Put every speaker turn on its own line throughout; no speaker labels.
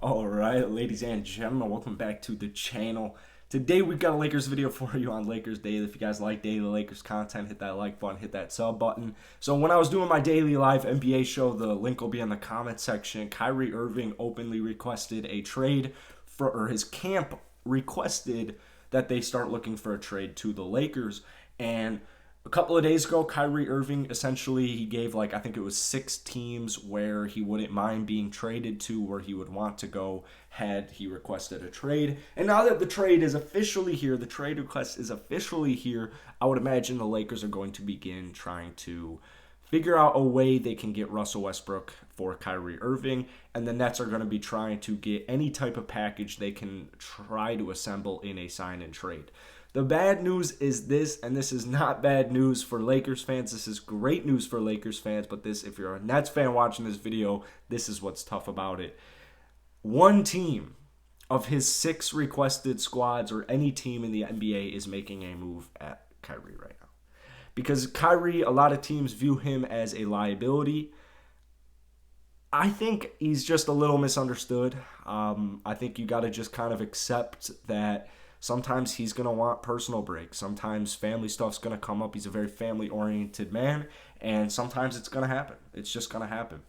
All right, ladies and gentlemen, welcome back to the channel. Today we've got a Lakers video for you on Lakers Daily. If you guys like daily Lakers content, hit that like button, hit that sub button. So when I was doing my daily live NBA show, the link will be in the comment section. Kyrie Irving openly requested a trade or his camp requested that they start looking for a trade to the Lakers. And a couple of days ago, Kyrie Irving essentially he gave I think it was 6 teams where he wouldn't mind being traded to, where he would want to go had he requested a trade. And now that the trade is officially here, the trade request is officially here, I would imagine the Lakers are going to begin trying to figure out a way they can get Russell Westbrook for Kyrie Irving, and the Nets are going to be trying to get any type of package they can try to assemble in a sign and trade. The bad news is this, and this is not bad news for Lakers fans. This is great news for Lakers fans, but if you're a Nets fan watching this video, this is what's tough about it. One team of his 6 requested squads, or any team in the NBA, is making a move at Kyrie right now. Because Kyrie, a lot of teams view him as a liability. I think he's just a little misunderstood. I think you got to just kind of accept that sometimes he's going to want personal breaks. Sometimes family stuff's going to come up. He's a very family-oriented man, and sometimes it's going to happen. It's just going to happen.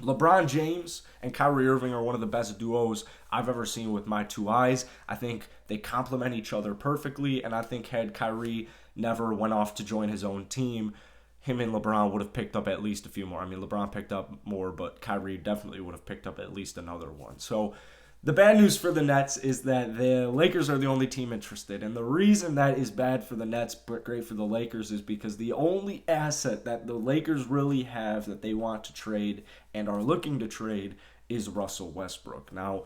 LeBron James and Kyrie Irving are one of the best duos I've ever seen with my 2 eyes. I think they complement each other perfectly, and I think had Kyrie never went off to join his own team, him and LeBron would have picked up at least a few more. I mean, LeBron picked up more, but Kyrie definitely would have picked up at least another one. So the bad news for the Nets is that the Lakers are the only team interested. And the reason that is bad for the Nets but great for the Lakers is because the only asset that the Lakers really have that they want to trade and are looking to trade is Russell Westbrook. Now,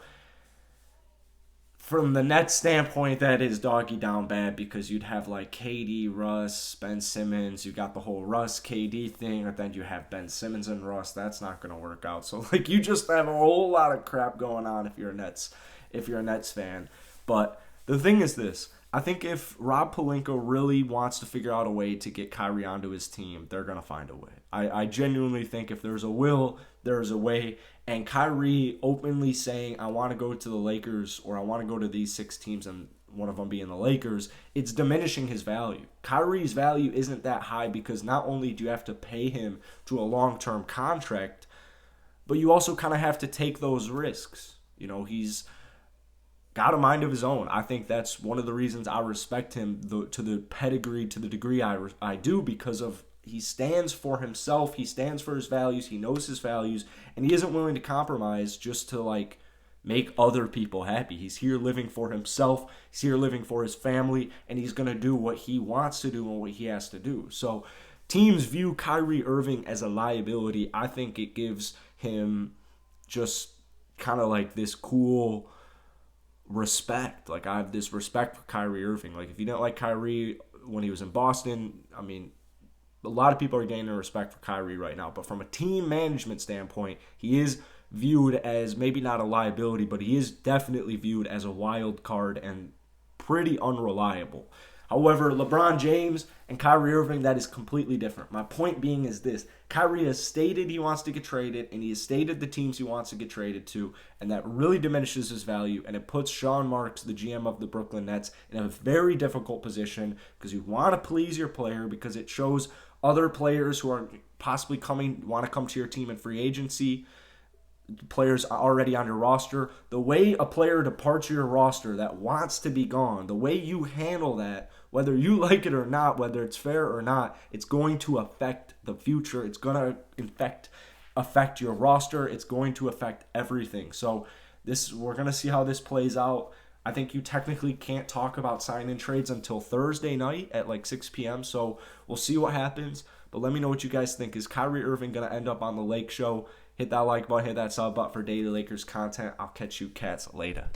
from the Nets standpoint, that is doggy down bad because you'd have KD, Russ, Ben Simmons. You got the whole Russ KD thing, or then you have Ben Simmons and Russ. That's not going to work out. So you just have a whole lot of crap going on if you're a Nets fan. But the thing is this. I think if Rob Pelinka really wants to figure out a way to get Kyrie onto his team, they're going to find a way. I genuinely think if there's a will, there's a way. And Kyrie openly saying, I want to go to the Lakers, or I want to go to these 6 teams, and one of them being the Lakers, it's diminishing his value. Kyrie's value isn't that high because not only do you have to pay him to a long-term contract, but you also kind of have to take those risks. You know, he's got a mind of his own. I think that's one of the reasons I respect him to the degree I do, because of he stands for himself, he stands for his values, he knows his values, and he isn't willing to compromise just to make other people happy. He's here living for himself, he's here living for his family, and he's going to do what he wants to do and what he has to do. So teams view Kyrie Irving as a liability. I think it gives him just kind of this cool respect. I have this respect for Kyrie Irving. If you didn't like Kyrie when he was in Boston, I mean, a lot of people are gaining respect for Kyrie right now. But from a team management standpoint, he is viewed as maybe not a liability, but he is definitely viewed as a wild card and pretty unreliable. However, LeBron James and Kyrie Irving, that is completely different. My point being is this. Kyrie has stated he wants to get traded, and he has stated the teams he wants to get traded to, and that really diminishes his value, and it puts Sean Marks, the GM of the Brooklyn Nets, in a very difficult position because you want to please your player, because it shows other players who are possibly want to come to your team in free agency, players already on your roster. The way a player departs your roster that wants to be gone, the way you handle that, whether you like it or not, whether it's fair or not, it's going to affect the future. It's going to affect your roster. It's going to affect everything. So we're going to see how this plays out. I think you technically can't talk about sign-in trades until Thursday night at 6 p.m. So we'll see what happens. But let me know what you guys think. Is Kyrie Irving going to end up on the Lake Show? Hit that like button, hit that sub button for daily Lakers content. I'll catch you cats later.